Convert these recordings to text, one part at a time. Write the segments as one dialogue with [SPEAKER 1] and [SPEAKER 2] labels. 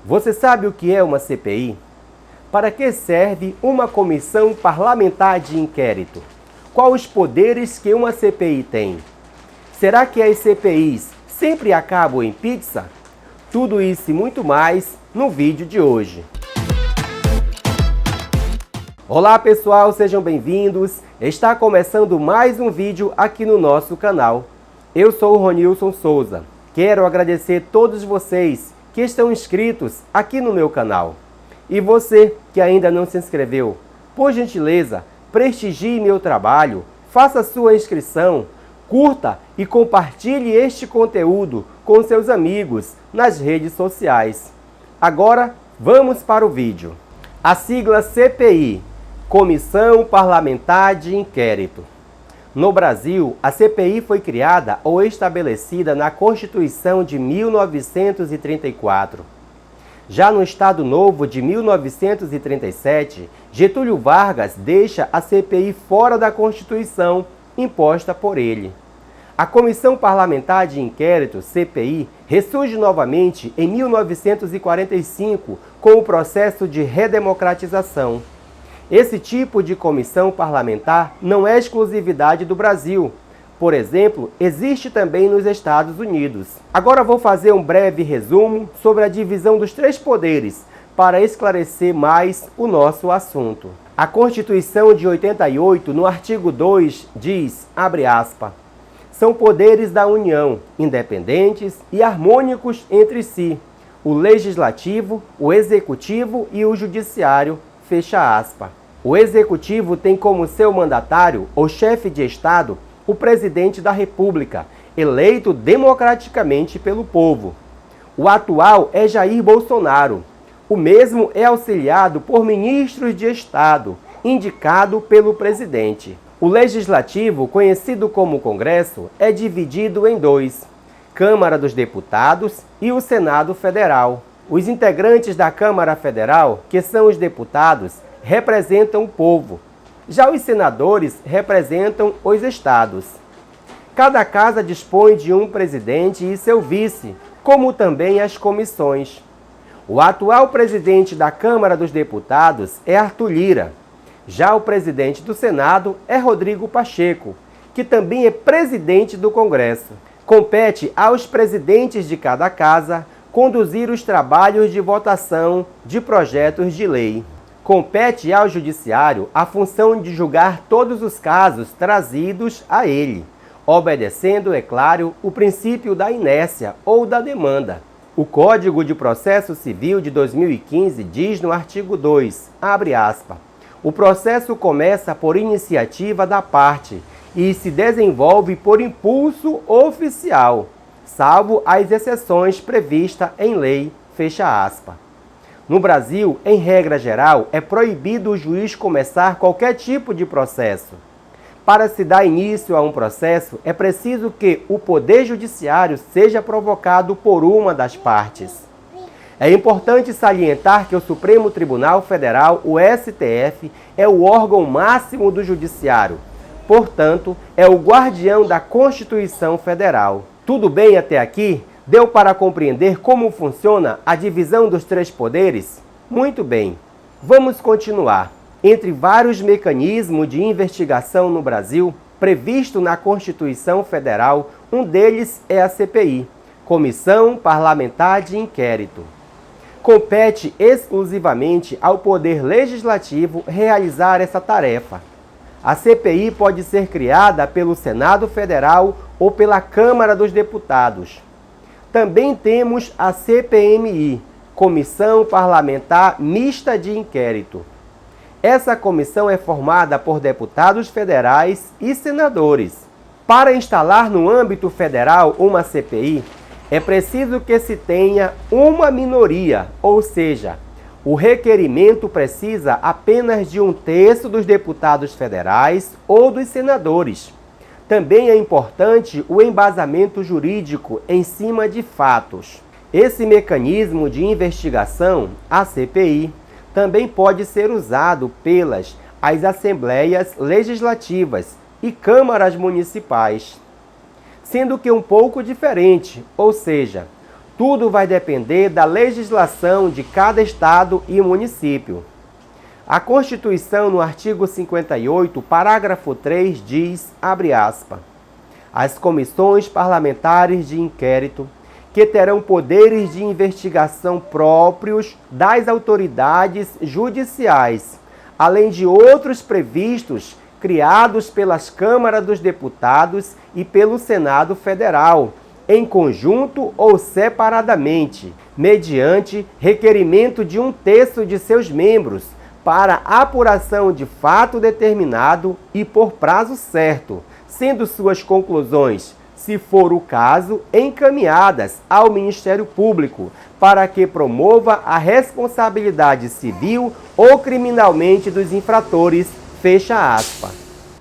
[SPEAKER 1] Você sabe o que é uma CPI? Para que serve uma comissão parlamentar de inquérito? Quais os poderes que uma CPI tem? Será que as CPIs sempre acabam em pizza? Tudo isso e muito mais no vídeo de hoje. Olá pessoal, sejam bem-vindos. Está começando mais um vídeo aqui no nosso canal. Eu sou o Ronilson Souza. Quero agradecer todos vocês que estão inscritos aqui no meu canal. E você que ainda não se inscreveu, por gentileza, prestigie meu trabalho, faça sua inscrição, curta e compartilhe este conteúdo com seus amigos nas redes sociais. Agora, vamos para o vídeo. A sigla CPI, Comissão Parlamentar de Inquérito. No Brasil, a CPI foi criada ou estabelecida na Constituição de 1934. Já no Estado Novo de 1937, Getúlio Vargas deixa a CPI fora da Constituição imposta por ele. A Comissão Parlamentar de Inquérito, CPI, ressurge novamente em 1945 com o processo de redemocratização. Esse tipo de comissão parlamentar não é exclusividade do Brasil. Por exemplo, existe também nos Estados Unidos. Agora vou fazer um breve resumo sobre a divisão dos três poderes para esclarecer mais o nosso assunto. A Constituição de 88, no artigo 2, diz, abre aspas, são poderes da União, independentes e harmônicos entre si, o Legislativo, o Executivo e o Judiciário, fecha aspas. O Executivo tem como seu mandatário, ou chefe de Estado, o Presidente da República, eleito democraticamente pelo povo. O atual é Jair Bolsonaro. O mesmo é auxiliado por ministros de Estado, indicado pelo Presidente. O Legislativo, conhecido como Congresso, é dividido em dois, Câmara dos Deputados e o Senado Federal. Os integrantes da Câmara Federal, que são os deputados, representam o povo. Já os senadores representam os estados. Cada casa dispõe de um presidente e seu vice, como também as comissões. O atual presidente da Câmara dos Deputados é Arthur Lira. Já o presidente do Senado é Rodrigo Pacheco, que também é presidente do Congresso. Compete aos presidentes de cada casa conduzir os trabalhos de votação de projetos de lei. Compete ao Judiciário a função de julgar todos os casos trazidos a ele, obedecendo, é claro, o princípio da inércia ou da demanda. O Código de Processo Civil de 2015 diz no artigo 2, abre aspas, o processo começa por iniciativa da parte e se desenvolve por impulso oficial, salvo as exceções previstas em lei, fecha aspas. No Brasil, em regra geral, é proibido o juiz começar qualquer tipo de processo. Para se dar início a um processo, é preciso que o Poder Judiciário seja provocado por uma das partes. É importante salientar que o Supremo Tribunal Federal, o STF, é o órgão máximo do Judiciário. Portanto, é o guardião da Constituição Federal. Tudo bem até aqui? Deu para compreender como funciona a divisão dos três poderes? Muito bem, vamos continuar. Entre vários mecanismos de investigação no Brasil, previsto na Constituição Federal, um deles é a CPI, Comissão Parlamentar de Inquérito. Compete exclusivamente ao Poder Legislativo realizar essa tarefa. A CPI pode ser criada pelo Senado Federal ou pela Câmara dos Deputados. Também temos a CPMI, Comissão Parlamentar Mista de Inquérito. Essa comissão é formada por deputados federais e senadores. Para instalar no âmbito federal uma CPI, é preciso que se tenha uma minoria, ou seja, o requerimento precisa apenas de 1/3 dos deputados federais ou dos senadores. Também é importante o embasamento jurídico em cima de fatos. Esse mecanismo de investigação, a CPI, também pode ser usado pelas assembleias legislativas e câmaras municipais. Sendo que um pouco diferente, ou seja, Tudo vai depender da legislação de cada estado e município. A Constituição, no artigo 58, parágrafo 3, diz, abre aspas, as comissões parlamentares de inquérito, que terão poderes de investigação próprios das autoridades judiciais, além de outros previstos, criados pelas Câmaras dos Deputados e pelo Senado Federal, em conjunto ou separadamente, mediante requerimento de 1/3 de seus membros, para apuração de fato determinado e por prazo certo, sendo suas conclusões, se for o caso, encaminhadas ao Ministério Público, para que promova a responsabilidade civil ou criminalmente dos infratores, fecha aspas.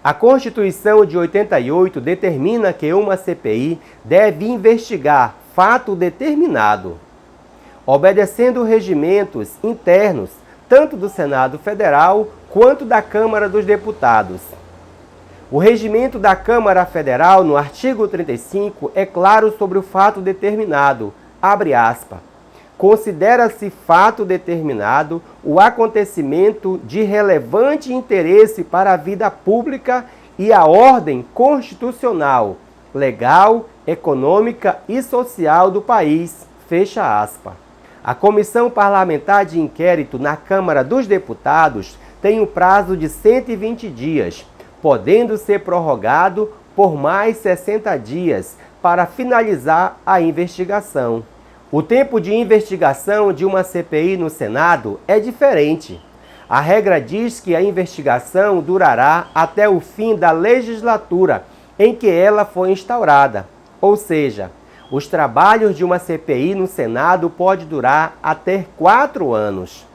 [SPEAKER 1] A Constituição de 88 determina que uma CPI deve investigar fato determinado, obedecendo regimentos internos, tanto do Senado Federal quanto da Câmara dos Deputados. O regimento da Câmara Federal, no artigo 35, é claro sobre o fato determinado, abre aspas, considera-se fato determinado o acontecimento de relevante interesse para a vida pública e a ordem constitucional, legal, econômica e social do país, fecha aspas. A Comissão Parlamentar de Inquérito na Câmara dos Deputados tem um prazo de 120 dias, podendo ser prorrogado por mais 60 dias para finalizar a investigação. O tempo de investigação de uma CPI no Senado é diferente. A regra diz que a investigação durará até o fim da legislatura em que ela foi instaurada. Ou seja, os trabalhos de uma CPI no Senado podem durar até 4 anos.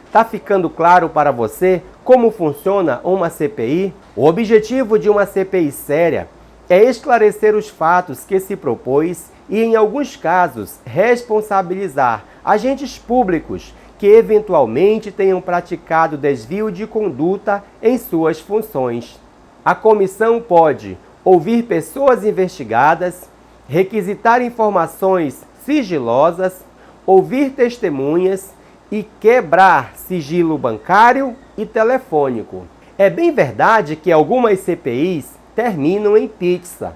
[SPEAKER 1] Está ficando claro para você como funciona uma CPI? O objetivo de uma CPI séria é esclarecer os fatos que se propôs e, em alguns casos, responsabilizar agentes públicos que eventualmente tenham praticado desvio de conduta em suas funções. A comissão pode ouvir pessoas investigadas, requisitar informações sigilosas, ouvir testemunhas e quebrar sigilo bancário e telefônico. É bem verdade que algumas CPIs terminam em pizza,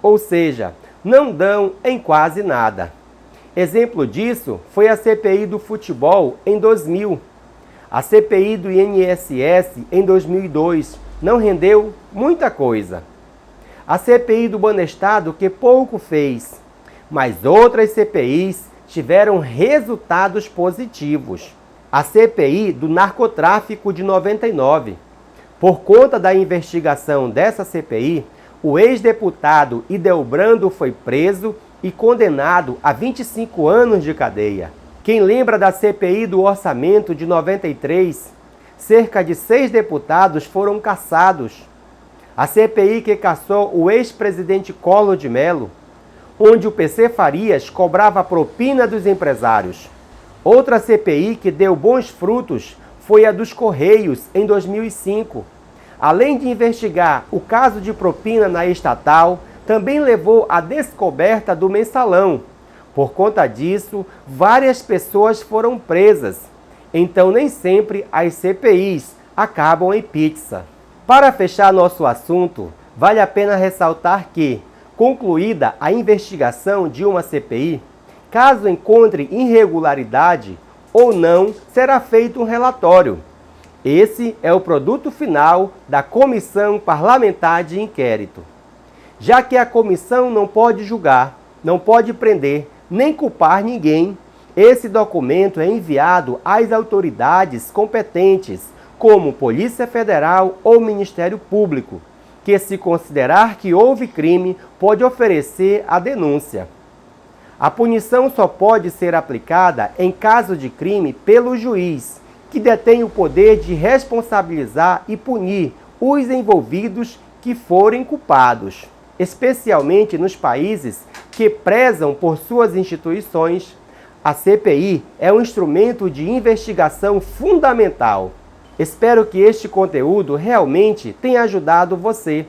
[SPEAKER 1] ou seja, não dão em quase nada. Exemplo disso foi a CPI do futebol em 2000. A CPI do INSS em 2002 não rendeu muita coisa. A CPI do Banestado que pouco fez, mas outras CPIs tiveram resultados positivos. A CPI do narcotráfico de 99. Por conta da investigação dessa CPI, o ex-deputado Idelbrando foi preso e condenado a 25 anos de cadeia. Quem lembra da CPI do orçamento de 93? Cerca de 6 deputados foram cassados. A CPI que cassou o ex-presidente Collor de Mello, onde o PC Farias cobrava a propina dos empresários. Outra CPI que deu bons frutos foi a dos Correios, em 2005. Além de investigar o caso de propina na estatal, também levou à descoberta do mensalão. Por conta disso, várias pessoas foram presas. Então, nem sempre as CPIs acabam em pizza. Para fechar nosso assunto, vale a pena ressaltar que, concluída a investigação de uma CPI, caso encontre irregularidade ou não, será feito um relatório. Esse é o produto final da Comissão Parlamentar de Inquérito. Já que a comissão não pode julgar, não pode prender, nem culpar ninguém, esse documento é enviado às autoridades competentes, como Polícia Federal ou Ministério Público, que, se considerar que houve crime, pode oferecer a denúncia. A punição só pode ser aplicada em caso de crime pelo juiz, que detém o poder de responsabilizar e punir os envolvidos que forem culpados, especialmente nos países que prezam por suas instituições. A CPI é um instrumento de investigação fundamental. Espero que este conteúdo realmente tenha ajudado você.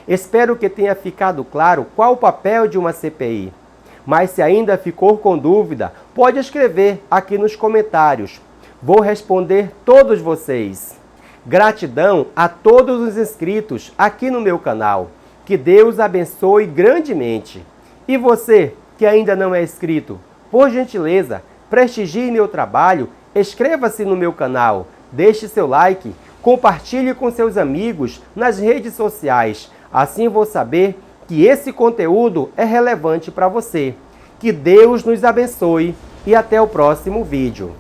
[SPEAKER 1] Espero que tenha ficado claro qual o papel de uma CPI. Mas se ainda ficou com dúvida, pode escrever aqui nos comentários. Vou responder todos vocês. Gratidão a todos os inscritos aqui no meu canal. Que Deus abençoe grandemente. E você, que ainda não é inscrito, por gentileza, prestigie meu trabalho, inscreva-se no meu canal, deixe seu like, compartilhe com seus amigos nas redes sociais. Assim vou saber que esse conteúdo é relevante para você. Que Deus nos abençoe e até o próximo vídeo.